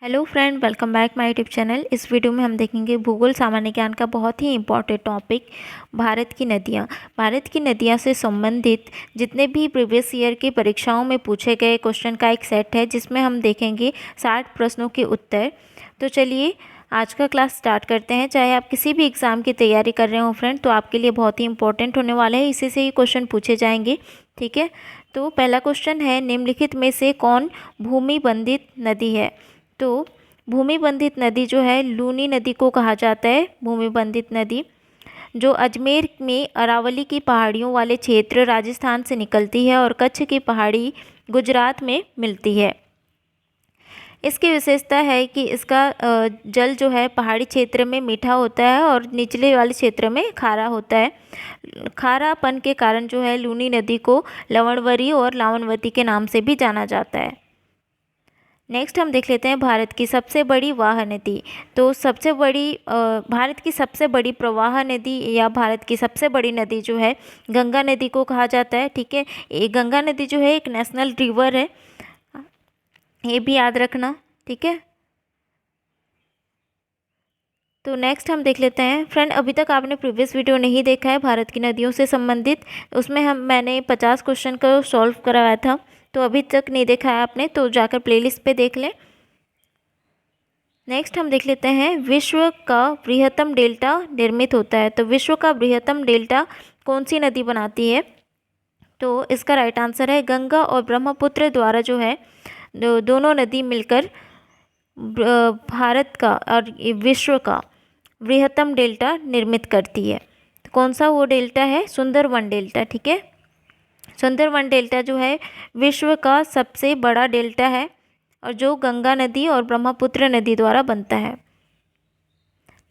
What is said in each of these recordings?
Hello friend, welcome back my YouTube channel. इस video में हम देखेंगे भूगोल सामान्य ज्ञान का बहुत ही इम्पोर्टेंट टॉपिक भारत की नदियाँ। भारत की नदियाँ से संबंधित जितने भी प्रीवियस ईयर की परीक्षाओं में पूछे गए क्वेश्चन का एक सेट है, जिसमें हम देखेंगे 60 प्रश्नों के उत्तर। तो चलिए आज का क्लास स्टार्ट करते हैं। चाहे आप किसी भी एग्ज़ाम की तैयारी कर रहे हो फ्रेंड, तो आपके लिए बहुत ही इंपॉर्टेंट होने वाला है, इसी से ही क्वेश्चन पूछे जाएंगे। ठीक है, तो पहला क्वेश्चन है, निम्नलिखित में से कौन भूमि बंधित नदी है? तो भूमि बंधित नदी जो है लूनी नदी को कहा जाता है। भूमि बंधित नदी जो अजमेर में अरावली की पहाड़ियों वाले क्षेत्र राजस्थान से निकलती है और कच्छ की पहाड़ी गुजरात में मिलती है। इसकी विशेषता है कि इसका जल जो है पहाड़ी क्षेत्र में मीठा होता है और निचले वाले क्षेत्र में खारा होता है। खारापन के कारण जो है लूनी नदी को लवणवरी और लावणवती के नाम से भी जाना जाता है। नेक्स्ट हम देख लेते हैं भारत की सबसे बड़ी वाह नदी। तो भारत की सबसे बड़ी प्रवाह नदी या भारत की सबसे बड़ी नदी जो है गंगा नदी को कहा जाता है। ठीक है, ये गंगा नदी जो है एक नेशनल रिवर है, ये भी याद रखना। ठीक है, तो नेक्स्ट हम देख लेते हैं फ्रेंड, अभी तक आपने प्रीवियस वीडियो नहीं देखा है भारत की नदियों से संबंधित, उसमें मैंने 50 क्वेश्चन को सॉल्व करवाया था। तो अभी तक नहीं देखा है आपने तो जाकर प्लेलिस्ट पे देख लें। नेक्स्ट हम देख लेते हैं, विश्व का बृहत्तम डेल्टा निर्मित होता है। तो विश्व का बृहत्तम डेल्टा कौन सी नदी बनाती है? तो इसका राइट आंसर है गंगा और ब्रह्मपुत्र द्वारा जो है दोनों नदी मिलकर भारत का और विश्व का बृहत्तम डेल्टा निर्मित करती है। तो कौन सा वो डेल्टा है? सुंदरवन डेल्टा। ठीक है, सुंदरवन डेल्टा जो है विश्व का सबसे बड़ा डेल्टा है और जो गंगा नदी और ब्रह्मपुत्र नदी द्वारा बनता है।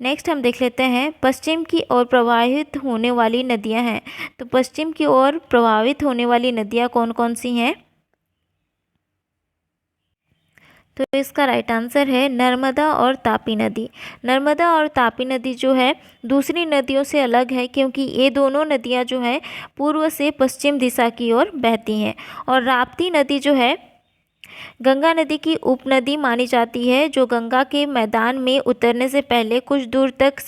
नेक्स्ट हम देख लेते हैं, पश्चिम की ओर प्रवाहित होने वाली नदियां हैं। तो पश्चिम की ओर प्रवाहित होने वाली नदियां कौन कौन सी हैं? तो इसका राइट आंसर है नर्मदा और तापी नदी। नर्मदा और तापी नदी जो है दूसरी नदियों से अलग है, क्योंकि ये दोनों नदियां जो है पूर्व से पश्चिम दिशा की ओर बहती हैं। और राप्ती नदी जो है गंगा नदी की उपनदी मानी जाती है, जो गंगा के मैदान में उतरने से पहले कुछ दूर तक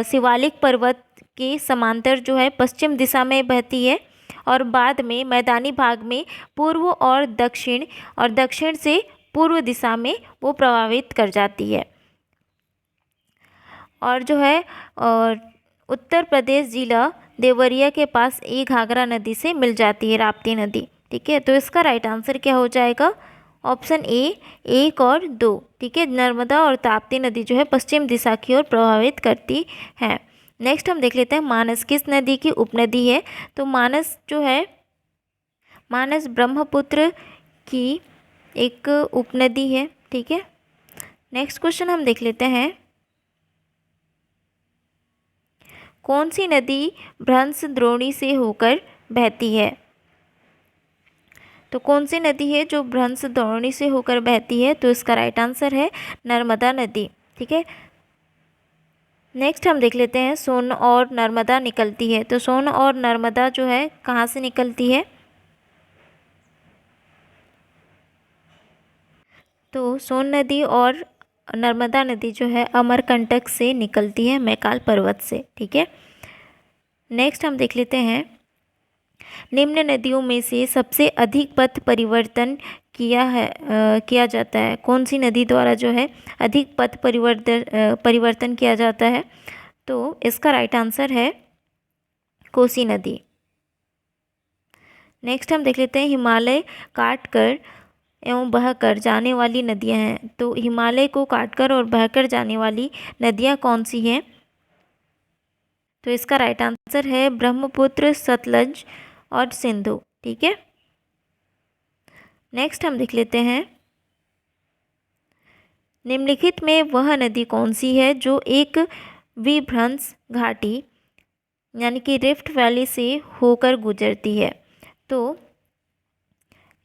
शिवालिक पर्वत के समांतर जो है पश्चिम दिशा में बहती है और बाद में मैदानी भाग में पूर्व और दक्षिण से पूर्व दिशा में वो प्रभावित कर जाती है। और जो है उत्तर प्रदेश जिला देवरिया के पास एक घाघरा नदी से मिल जाती है, राप्ती नदी। ठीक है, तो इसका राइट आंसर क्या हो जाएगा? ऑप्शन ए, 1 और 2। ठीक है, नर्मदा और ताप्ती नदी जो है पश्चिम दिशा की ओर प्रभावित करती है। नेक्स्ट हम देख लेते हैं, मानस किस नदी की उपनदी है? तो मानस जो है मानस ब्रह्मपुत्र की एक उपनदी है। ठीक है, नेक्स्ट क्वेश्चन हम देख लेते हैं, कौन सी नदी भ्रंश द्रोणी से होकर बहती है? तो कौन सी नदी है जो भ्रंश द्रोणी से होकर बहती है? तो इसका राइट आंसर है नर्मदा नदी। ठीक है, नेक्स्ट हम देख लेते हैं, सोन और नर्मदा निकलती है। तो सोन और नर्मदा जो है कहाँ से निकलती है? तो सोन नदी और नर्मदा नदी जो है अमरकंटक से निकलती है, मैकाल पर्वत से। ठीक है, नेक्स्ट हम देख लेते हैं, निम्न नदियों में से सबसे अधिक पथ परिवर्तन किया जाता है। कौन सी नदी द्वारा जो है अधिक पथ परिवर्तन किया जाता है? तो इसका राइट आंसर है कोसी नदी। नेक्स्ट हम देख लेते हैं, हिमालय काटकर एवं बहकर जाने वाली नदियां हैं। तो हिमालय को काटकर और बहकर जाने वाली नदियां कौन सी हैं? तो इसका राइट आंसर है ब्रह्मपुत्र, सतलज और सिंधु। ठीक है, नेक्स्ट हम देख लेते हैं, निम्नलिखित में वह नदी कौन सी है जो एक विभ्रंश घाटी यानी कि रिफ्ट वैली से होकर गुजरती है? तो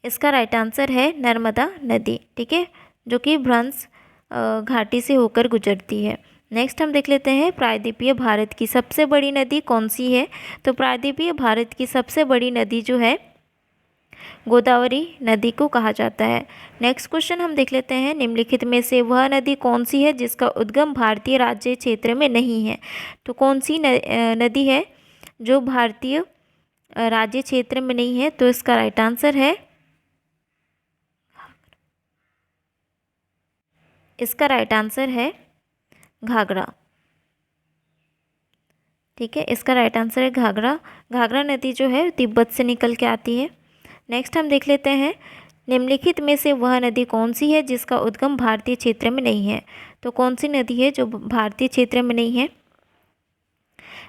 इसका राइट आंसर है नर्मदा नदी। ठीक है, जो कि भ्रंश घाटी से होकर गुजरती है। नेक्स्ट हम देख लेते हैं, प्रायद्वीपीय भारत की सबसे बड़ी नदी कौन सी है? तो प्रायद्वीपीय भारत की सबसे बड़ी नदी जो है गोदावरी नदी को कहा जाता है। नेक्स्ट क्वेश्चन हम देख लेते हैं, निम्नलिखित में से वह नदी कौन सी है जिसका उद्गम भारतीय राज्य क्षेत्र में नहीं है। तो कौन सी नदी है जो भारतीय राज्य क्षेत्र में नहीं है? तो इसका राइट आंसर है, इसका राइट आंसर है घाघरा। ठीक है, इसका राइट आंसर है घाघरा। घाघरा नदी जो है तिब्बत से निकल के आती है। नेक्स्ट हम देख लेते हैं, निम्नलिखित में से वह नदी कौन सी है जिसका उद्गम भारतीय क्षेत्र में नहीं है। तो कौन सी नदी है जो भारतीय क्षेत्र में नहीं है?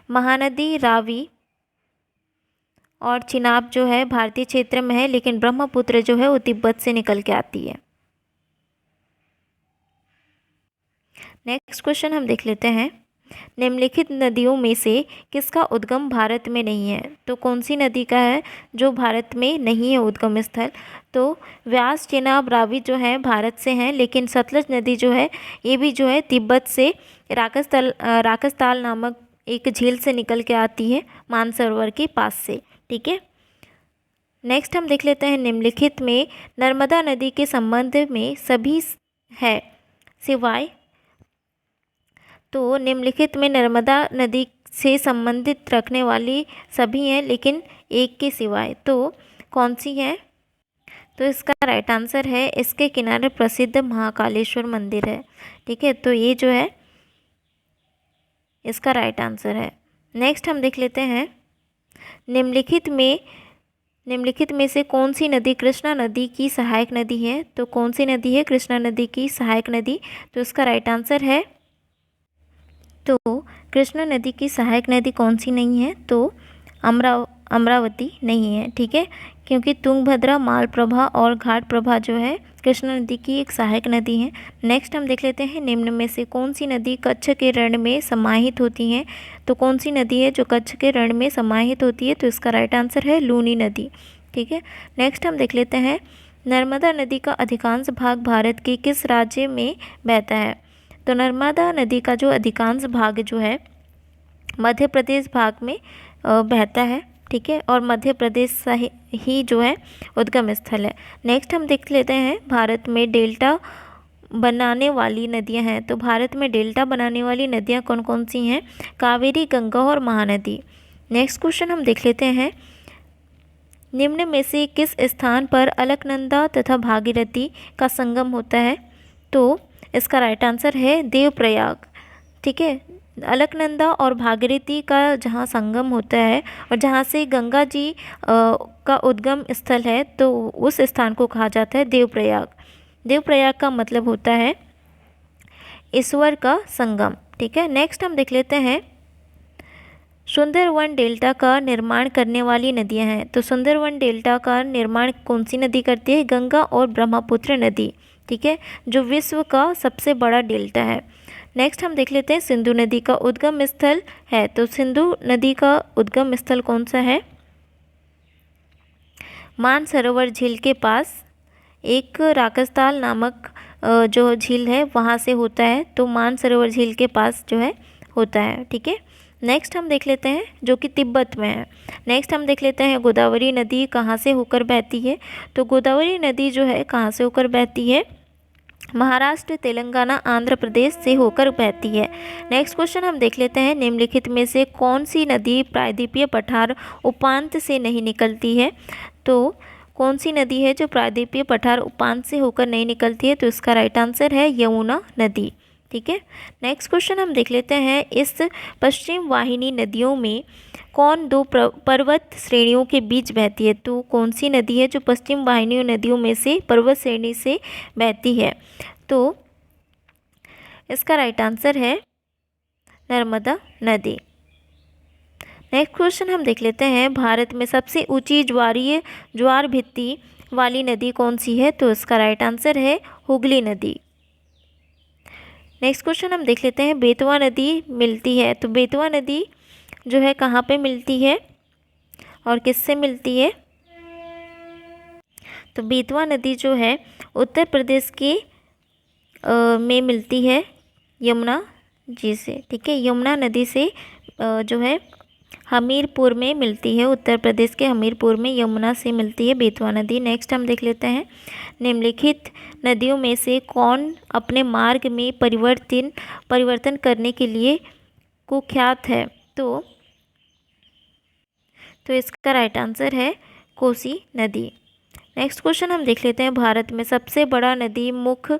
महानदी, रावी और चिनाब जो है भारतीय क्षेत्र में है, लेकिन ब्रह्मपुत्र जो है वो तिब्बत से निकल के आती है। नेक्स्ट क्वेश्चन हम देख लेते हैं, निम्नलिखित नदियों में से किसका उद्गम भारत में नहीं है। तो कौन सी नदी का है जो भारत में नहीं है उद्गम स्थल? तो व्यास, चेनाब, रावी जो है भारत से हैं, लेकिन सतलज नदी जो है ये भी जो है तिब्बत से राकसताल नामक एक झील से निकल के आती है, मानसरोवर के पास से। ठीक है, नेक्स्ट हम देख लेते हैं, निम्नलिखित में नर्मदा नदी के संबंध में सभी है सिवाय। तो निम्नलिखित में नर्मदा नदी से संबंधित रखने वाली सभी हैं, लेकिन एक के सिवाय। तो कौन सी है? तो इसका राइट आंसर है, इसके किनारे प्रसिद्ध महाकालेश्वर मंदिर है। ठीक है, तो ये जो है इसका राइट आंसर है। नेक्स्ट हम देख लेते हैं, निम्नलिखित में से कौन सी नदी कृष्णा नदी की सहायक नदी है। तो कौन सी नदी है कृष्णा नदी की सहायक नदी? तो इसका राइट आंसर है, तो कृष्णा नदी की सहायक नदी कौन सी नहीं है? तो अमरावती नहीं है। ठीक है, क्योंकि तुंगभद्रा, मालप्रभा और घाटप्रभा जो है कृष्णा नदी की एक सहायक नदी है। नेक्स्ट हम देख लेते हैं, निम्न में से कौन सी नदी कच्छ के रण में समाहित होती है। तो कौन सी नदी है जो कच्छ के रण में समाहित होती है? तो इसका राइट आंसर है लूनी नदी। ठीक है, नेक्स्ट हम देख लेते हैं, नर्मदा नदी का अधिकांश भाग भारत के किस राज्य में बहता है। तो नर्मदा नदी का जो अधिकांश भाग जो है मध्य प्रदेश भाग में बहता है। ठीक है, और मध्य प्रदेश ही जो है उद्गम स्थल है। नेक्स्ट हम देख लेते हैं, भारत में डेल्टा बनाने वाली नदियां हैं। तो भारत में डेल्टा बनाने वाली नदियां कौन कौन सी हैं? कावेरी, गंगा और महानदी। नेक्स्ट क्वेश्चन हम देख लेते हैं, निम्न में से किस स्थान पर अलकनंदा तथा भागीरथी का संगम होता है। तो इसका राइट आंसर है देवप्रयाग। ठीक है, अलकनंदा और भागीरथी का जहाँ संगम होता है और जहाँ से गंगा जी का उद्गम स्थल है, तो उस स्थान को कहा जाता है देवप्रयाग। देवप्रयाग का मतलब होता है ईश्वर का संगम। ठीक है, नेक्स्ट हम देख लेते हैं, सुंदरवन डेल्टा का निर्माण करने वाली नदियां हैं। तो सुंदरवन डेल्टा का निर्माण कौन सी नदी करती है? गंगा और ब्रह्मपुत्र नदी। ठीक है, जो विश्व का सबसे बड़ा डेल्टा है। नेक्स्ट हम देख लेते हैं, सिंधु नदी का उद्गम स्थल है। तो सिंधु नदी का उद्गम स्थल कौन सा है? मानसरोवर झील के पास एक राकसताल नामक जो झील है वहाँ से होता है। तो मानसरोवर झील के पास जो है होता है। ठीक है, नेक्स्ट हम देख लेते हैं, जो कि तिब्बत में है। नेक्स्ट हम देख लेते हैं, गोदावरी नदी कहाँ से होकर बहती है। तो गोदावरी नदी जो है कहाँ से होकर बहती है? महाराष्ट्र, तेलंगाना, आंध्र प्रदेश से होकर बहती है। नेक्स्ट क्वेश्चन हम देख लेते हैं, निम्नलिखित में से कौन सी नदी प्रायद्वीपीय पठार उपांत से नहीं निकलती है। तो कौन सी नदी है जो प्रायद्वीपीय पठार उपांत से होकर नहीं निकलती है? तो इसका राइट आंसर है यमुना नदी। ठीक है, नेक्स्ट क्वेश्चन हम देख लेते हैं, इस पश्चिम वाहिनी नदियों में कौन दो पर्वत श्रेणियों के बीच बहती है। तो कौन सी नदी है जो पश्चिम वाहिनी नदियों में से पर्वत श्रेणी से बहती है। तो इसका राइट आंसर है नर्मदा नदी। नेक्स्ट क्वेश्चन हम देख लेते हैं, भारत में सबसे ऊंची ज्वार भित्ति वाली नदी कौन सी है। तो इसका राइट आंसर है हुगली नदी। नेक्स्ट क्वेश्चन हम देख लेते हैं, बेतवा नदी मिलती है। तो बेतवा नदी जो है कहाँ पे मिलती है और किससे मिलती है। तो बेतवा नदी जो है उत्तर प्रदेश के में मिलती है यमुना जी से। ठीक है, यमुना नदी से जो है हमीरपुर में मिलती है, उत्तर प्रदेश के हमीरपुर में यमुना से मिलती है बेतवा नदी। नेक्स्ट हम देख लेते हैं, निम्नलिखित नदियों में से कौन अपने मार्ग में परिवर्तन करने के लिए कुख्यात है? तो इसका राइट आंसर है कोसी नदी। नेक्स्ट क्वेश्चन हम देख लेते हैं, भारत में सबसे बड़ा नदी मुख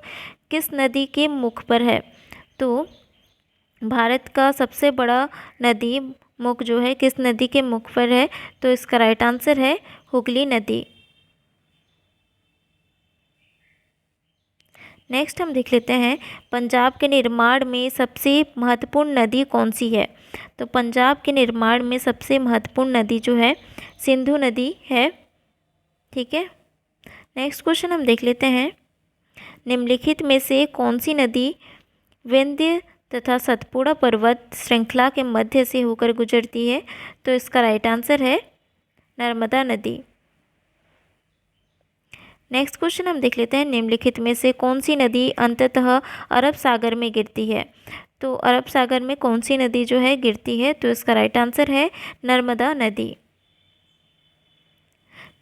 किस नदी के मुख पर है? तो भारत का सबसे बड़ा नदी मुख जो है किस नदी के मुख पर है? तो इसका राइट आंसर है हुगली नदी। नेक्स्ट हम देख लेते हैं, पंजाब के निर्माण में सबसे महत्वपूर्ण नदी कौन सी है? तो पंजाब के निर्माण में सबसे महत्वपूर्ण नदी जो है सिंधु नदी है। ठीक है, नेक्स्ट क्वेश्चन हम देख लेते हैं, निम्नलिखित में से कौन सी नदी विंध्य तथा सतपुड़ा पर्वत श्रृंखला के मध्य से होकर गुजरती है? तो इसका राइट आंसर है नर्मदा नदी। नेक्स्ट क्वेश्चन हम देख लेते हैं, निम्नलिखित में से कौन सी नदी अंततः अरब सागर में गिरती है? तो अरब सागर में कौन सी नदी जो है गिरती है? तो इसका राइट आंसर है नर्मदा नदी।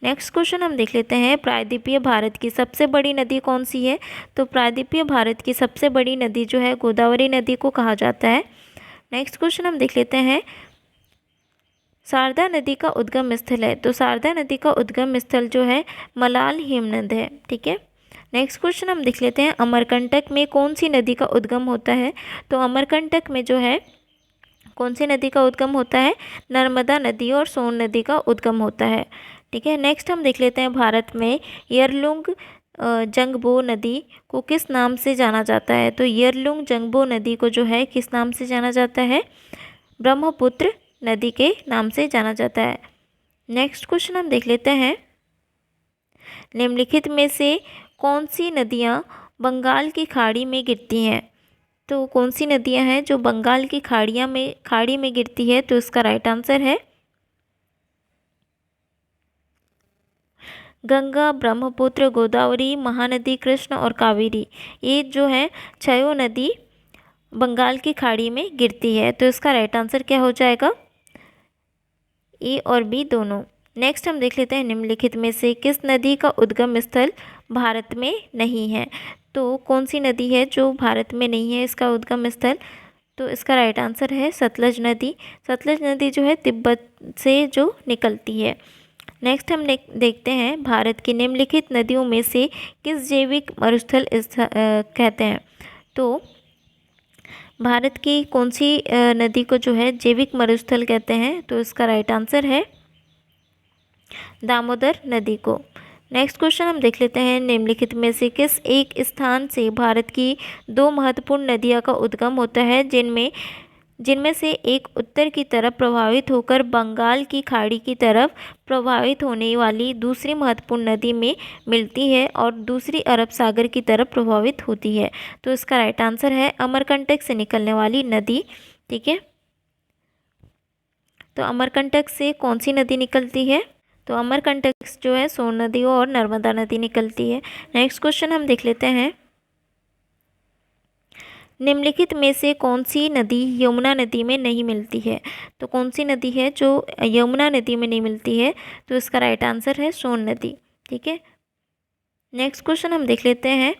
नेक्स्ट क्वेश्चन हम देख लेते हैं, प्रायद्वीपीय भारत की सबसे बड़ी नदी कौन सी है? तो प्रायद्वीपीय भारत की सबसे बड़ी नदी जो है गोदावरी नदी को कहा जाता है। नेक्स्ट क्वेश्चन हम देख लेते हैं, शारदा नदी का उद्गम स्थल है? तो शारदा नदी का उद्गम स्थल जो है मलाल हिमनद है। ठीक है, नेक्स्ट क्वेश्चन हम देख लेते हैं, अमरकंटक में कौन सी नदी का उद्गम होता है? तो अमरकंटक में जो है कौन सी नदी का उद्गम होता है? नर्मदा नदी और सोन नदी का उद्गम होता है। ठीक है, नेक्स्ट हम देख लेते हैं, भारत में यरलुंग जंगबो नदी को किस नाम से जाना जाता है? तो यरलुंग जंगबो नदी को जो है किस नाम से जाना जाता है? ब्रह्मपुत्र नदी के नाम से जाना जाता है। नेक्स्ट क्वेश्चन हम देख लेते हैं, निम्नलिखित में से कौन सी नदियाँ बंगाल की खाड़ी में गिरती हैं? तो कौन सी नदियाँ हैं जो बंगाल की खाड़ी में गिरती है? तो इसका राइट आंसर है गंगा, ब्रह्मपुत्र, गोदावरी, महानदी, कृष्ण और कावेरी। ये जो है छयों नदी बंगाल की खाड़ी में गिरती है। तो इसका राइट आंसर क्या हो जाएगा? ए और बी दोनों। नेक्स्ट हम देख लेते हैं, निम्नलिखित में से किस नदी का उद्गम स्थल भारत में नहीं है? तो कौन सी नदी है जो भारत में नहीं है इसका उद्गम स्थल? तो इसका राइट आंसर है सतलज नदी। सतलज नदी जो है तिब्बत से जो निकलती है। नेक्स्ट हम देखते हैं, भारत की निम्नलिखित नदियों में से किस जैविक मरुस्थल कहते हैं? तो भारत की कौन सी नदी को जो है जैविक मरुस्थल कहते हैं? तो इसका राइट आंसर है दामोदर नदी को। नेक्स्ट क्वेश्चन हम देख लेते हैं, निम्नलिखित में से किस एक स्थान से भारत की दो महत्वपूर्ण नदियों का उद्गम होता है, जिनमें से एक उत्तर की तरफ प्रवाहित होकर बंगाल की खाड़ी की तरफ प्रवाहित होने वाली दूसरी महत्वपूर्ण नदी में मिलती है और दूसरी अरब सागर की तरफ प्रवाहित होती है? तो इसका राइट आंसर है अमरकंटक से निकलने वाली नदी। ठीक है, तो अमरकंटक से कौन सी नदी निकलती है? तो अमरकंटक जो है सोन नदी और नर्मदा नदी निकलती है। नेक्स्ट क्वेश्चन हम देख लेते हैं, निम्नलिखित में से कौन सी नदी यमुना नदी में नहीं मिलती है? तो कौन सी नदी है जो यमुना नदी में नहीं मिलती है? तो इसका राइट आंसर है सोन नदी। ठीक है, नेक्स्ट क्वेश्चन हम देख लेते हैं,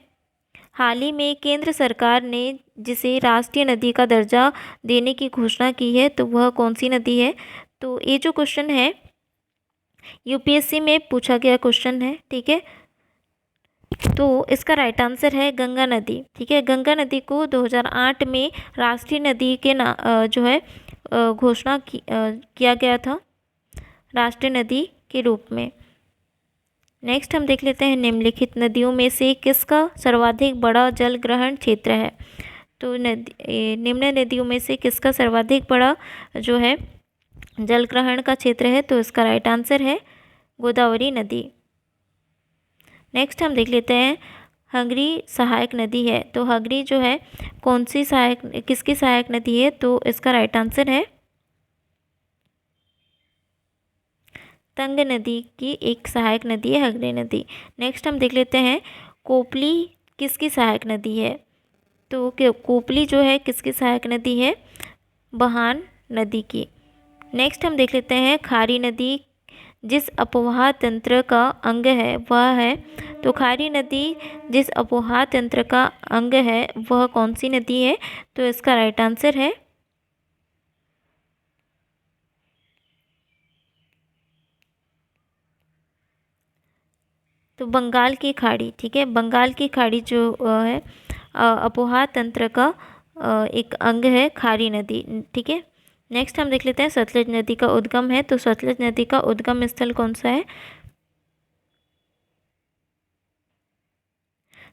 हाल ही में केंद्र सरकार ने जिसे राष्ट्रीय नदी का दर्जा देने की घोषणा की है, तो वह कौन सी नदी है? तो ये जो क्वेश्चन है यूपीएससी में पूछा गया क्वेश्चन है। ठीक है, तो इसका राइट आंसर है गंगा नदी। ठीक है, गंगा नदी को 2008 में राष्ट्रीय नदी के जो है घोषणा किया गया था राष्ट्रीय नदी के रूप में। नेक्स्ट हम देख लेते हैं, निम्नलिखित नदियों में से किसका सर्वाधिक बड़ा जल ग्रहण क्षेत्र है? तो निम्न नदियों में से किसका सर्वाधिक बड़ा जो है जल ग्रहण का क्षेत्र है? तो इसका राइट आंसर है गोदावरी नदी। नेक्स्ट हम देख लेते हैं, हंगरी सहायक नदी है, तो हंगरी जो है किसकी सहायक नदी है? तो इसका राइट आंसर है तंग नदी की एक सहायक नदी है हंगरी नदी। नेक्स्ट हम देख लेते हैं, कोपली किसकी सहायक नदी है? तो कोपली जो है किसकी सहायक नदी है? बहान नदी की। नेक्स्ट हम देख लेते हैं खारी नदी जिस अपवाह तंत्र का अंग है वह है, तो खारी नदी जिस अपवाह तंत्र का अंग है वह कौन सी नदी है? तो इसका राइट आंसर है तो बंगाल की खाड़ी। ठीक है, बंगाल की खाड़ी जो है अपवाह तंत्र का एक अंग है खारी नदी। ठीक है, नेक्स्ट हम देख लेते हैं सतलज नदी का उद्गम है, तो सतलज नदी का उद्गम स्थल कौन सा है?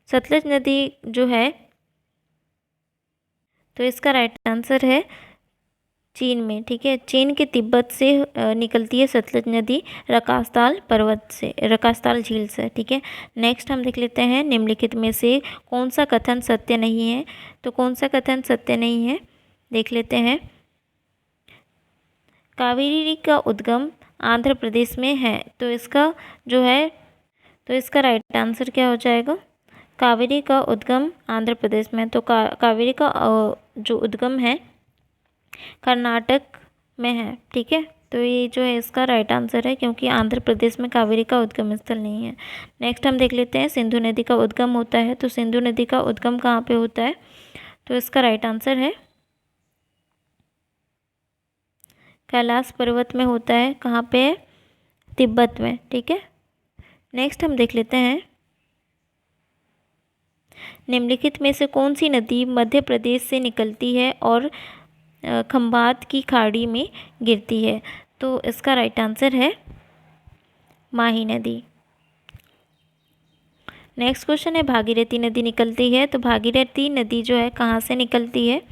सतलज नदी जो है, तो इसका राइट आंसर है चीन में। ठीक है, चीन के तिब्बत से निकलती है सतलज नदी, रकास्ताल पर्वत से, रकास्ताल झील से। ठीक है, नेक्स्ट हम देख लेते हैं निम्नलिखित में से कौन सा कथन सत्य नहीं है? तो कौन सा कथन सत्य नहीं है देख लेते हैं। कावेरी का उद्गम आंध्र प्रदेश में है, तो इसका जो है, तो इसका राइट आंसर क्या हो जाएगा? कावेरी का उद्गम आंध्र प्रदेश में, तो कावेरी का जो उद्गम है कर्नाटक में है। ठीक है, तो ये जो है इसका राइट आंसर है, क्योंकि आंध्र प्रदेश में कावेरी का उद्गम स्थल नहीं है। नेक्स्ट हम देख लेते हैं सिंधु नदी का उद्गम होता है, तो सिंधु नदी का उद्गम कहाँ पे होता है? तो इसका राइट आंसर है कैलाश पर्वत में होता है। कहाँ पे है? तिब्बत में। ठीक है, नेक्स्ट हम देख लेते हैं निम्नलिखित में से कौन सी नदी मध्य प्रदेश से निकलती है और खंभात की खाड़ी में गिरती है? तो इसका राइट आंसर है माही नदी। नेक्स्ट क्वेश्चन है भागीरथी नदी निकलती है, तो भागीरथी नदी जो है कहाँ से निकलती है?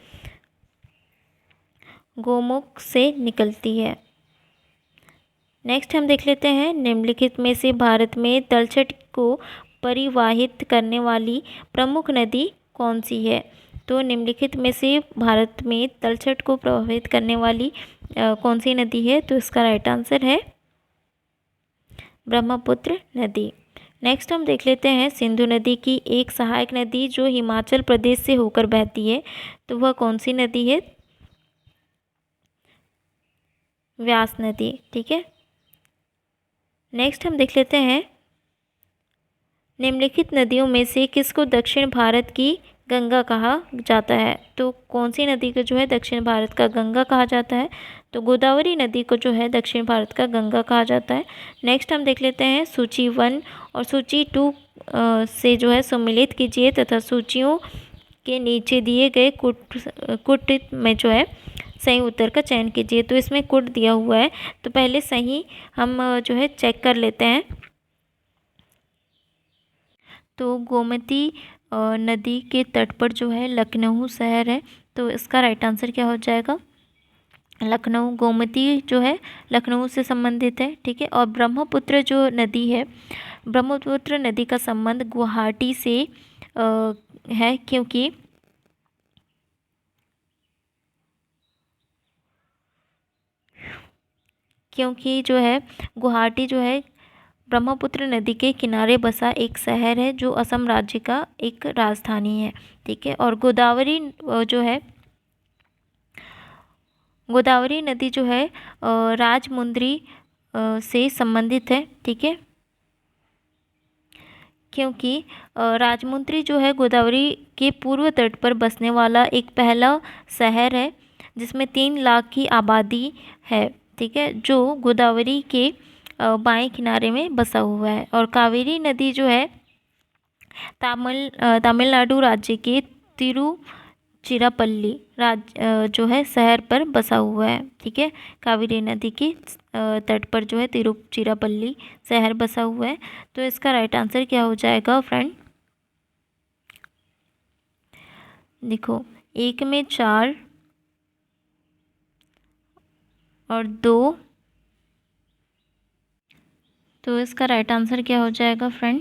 गोमुख से निकलती है। नेक्स्ट हम देख लेते हैं निम्नलिखित में से भारत में तलछट को परिवाहित करने वाली प्रमुख नदी कौन सी है? तो निम्नलिखित में से भारत में तलछट को प्रभावित करने वाली कौन सी नदी है? तो इसका राइट आंसर है ब्रह्मपुत्र नदी। नेक्स्ट हम देख लेते हैं सिंधु नदी की एक सहायक नदी जो हिमाचल प्रदेश से होकर बहती है, तो वह कौन सी नदी है? व्यास नदी। ठीक है, नेक्स्ट हम देख लेते हैं निम्नलिखित नदियों में से किसको दक्षिण भारत की गंगा कहा जाता है? तो कौन सी नदी को जो है दक्षिण भारत का गंगा कहा जाता है? तो गोदावरी नदी को जो है दक्षिण भारत का गंगा कहा जाता है। नेक्स्ट हम देख लेते हैं सूची 1 और सूची 2 से जो है सम्मिलित कीजिए तथा सूचियों के नीचे दिए गए कुट में जो है सही उत्तर का चयन कीजिए। तो इसमें कुट दिया हुआ है, तो पहले सही हम जो है चेक कर लेते हैं। तो गोमती नदी के तट पर जो है लखनऊ शहर है, तो इसका राइट आंसर क्या हो जाएगा? लखनऊ। गोमती जो है लखनऊ से संबंधित है। ठीक है, और ब्रह्मपुत्र जो नदी है, ब्रह्मपुत्र नदी का संबंध गुवाहाटी से है, क्योंकि जो है गुवाहाटी जो है ब्रह्मपुत्र नदी के किनारे बसा एक शहर है जो असम राज्य का एक राजधानी है। ठीक है, और गोदावरी जो है गोदावरी नदी जो है राजमुंद्री से संबंधित है। ठीक है, क्योंकि राजमुंद्री जो है गोदावरी के पूर्व तट पर बसने वाला एक पहला शहर है जिसमें 3 लाख की आबादी है। ठीक है, जो गोदावरी के बाएं किनारे में बसा हुआ है। और कावेरी नदी जो है तमिलनाडु राज्य के तिरुचिरापल्ली जो है शहर पर बसा हुआ है। ठीक है, कावेरी नदी के तट पर जो है तिरुचिरापल्ली शहर बसा हुआ है। तो इसका राइट आंसर क्या हो जाएगा फ्रेंड? देखो, 1 में 4 और 2, तो इसका राइट आंसर क्या हो जाएगा फ्रेंड?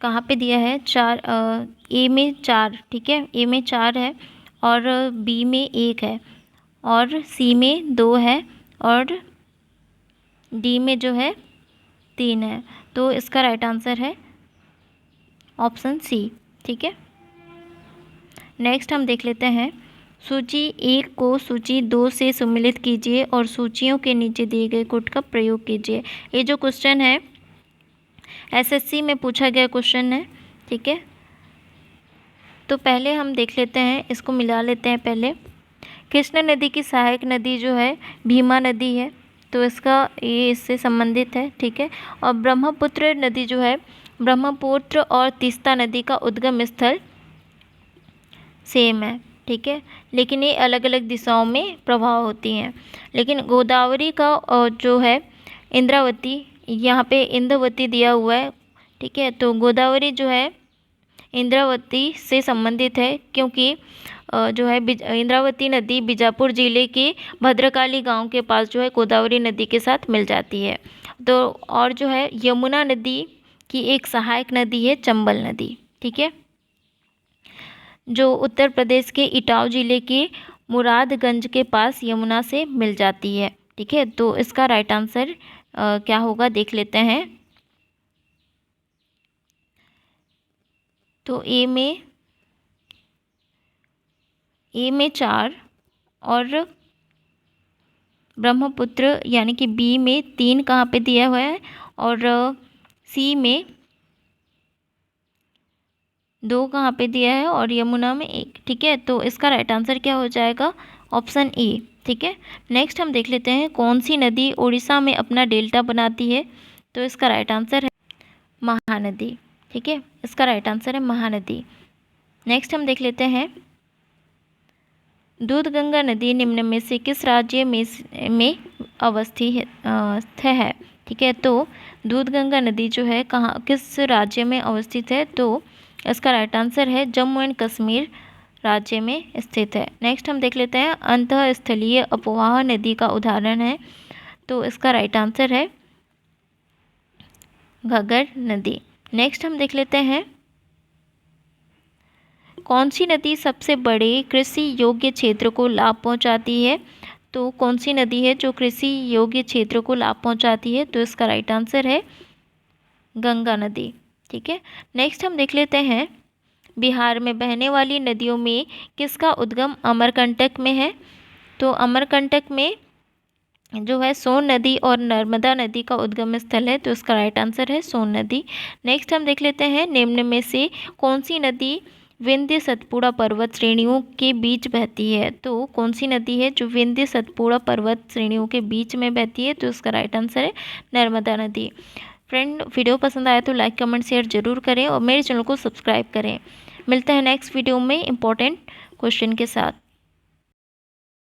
कहाँ पे दिया है? 4, ए में 4। ठीक है, ए में 4 है और बी में 1 है और सी में 2 है और डी में जो है 3 है। तो इसका राइट आंसर है ऑप्शन सी। ठीक है, नेक्स्ट हम देख लेते हैं सूची 1 को सूची 2 से सम्मिलित कीजिए और सूचियों के नीचे दिए गए कोड का प्रयोग कीजिए। ये जो क्वेश्चन है एसएससी में पूछा गया क्वेश्चन है, ठीक है। तो पहले हम देख लेते हैं, इसको मिला लेते हैं पहले। कृष्ण नदी की सहायक नदी जो है भीमा नदी है, तो इसका ये इससे संबंधित है, ठीक है। और ब्रह्मपुत्र नदी जो है, ब्रह्मपुत्र और तीस्ता नदी का उद्गम स्थल सेम है, ठीक है, लेकिन ये अलग अलग दिशाओं में प्रवाह होती हैं। लेकिन गोदावरी का जो है इंद्रावती, यहाँ पे इंद्रावती दिया हुआ है, ठीक है। तो गोदावरी जो है इंद्रावती से संबंधित है, क्योंकि जो है इंद्रावती नदी बीजापुर जिले के भद्रकाली गांव के पास जो है गोदावरी नदी के साथ मिल जाती है। तो और जो है यमुना नदी की एक सहायक नदी है चंबल नदी, ठीक है, जो उत्तर प्रदेश के इटाव जिले के मुरादगंज के पास यमुना से मिल जाती है, ठीक है। तो इसका राइट आंसर क्या होगा देख लेते हैं। तो ए में 4 और ब्रह्मपुत्र यानी कि बी में 3 कहाँ पे दिया हुआ है, और सी में 2 कहाँ पे दिया है, और यमुना में 1, ठीक है। तो इसका राइट आंसर क्या हो जाएगा, ऑप्शन ए, ठीक है। नेक्स्ट हम देख लेते हैं कौन सी नदी उड़ीसा में अपना डेल्टा बनाती है। तो इसका राइट आंसर है महानदी, ठीक है, इसका राइट आंसर है महानदी। नेक्स्ट हम देख लेते हैं दूधगंगा नदी निम्न में से किस राज्य में अवस्थित है, ठीक है। तो दूधगंगा नदी जो है कहाँ किस राज्य में अवस्थित है, तो इसका राइट आंसर है जम्मू एंड कश्मीर राज्य में स्थित है। नेक्स्ट हम देख लेते हैं अंतःस्थलीय अपवाह नदी का उदाहरण है, तो इसका राइट आंसर है घग्गर नदी। नेक्स्ट हम देख लेते हैं कौन सी नदी सबसे बड़े कृषि योग्य क्षेत्र को लाभ पहुंचाती है। तो कौन सी नदी है जो कृषि योग्य क्षेत्र को लाभ पहुंचाती है, तो इसका राइट आंसर है गंगा नदी, ठीक है। नेक्स्ट हम देख लेते हैं बिहार में बहने वाली नदियों में किसका उद्गम अमरकंटक में है। तो अमरकंटक में जो है सोन नदी और नर्मदा नदी का उद्गम स्थल है, तो इसका राइट आंसर है सोन नदी। नेक्स्ट हम देख लेते हैं निम्न में से कौन सी नदी विंध्य सतपुड़ा पर्वत श्रेणियों के बीच बहती है। तो कौन सी नदी है जो विंध्य सतपुड़ा पर्वत श्रेणियों के बीच में बहती है, तो इसका राइट आंसर है नर्मदा नदी। फ्रेंड, वीडियो पसंद आया तो लाइक कमेंट शेयर जरूर करें और मेरे चैनल को सब्सक्राइब करें। मिलते हैं नेक्स्ट वीडियो में इम्पोर्टेंट क्वेश्चन के साथ।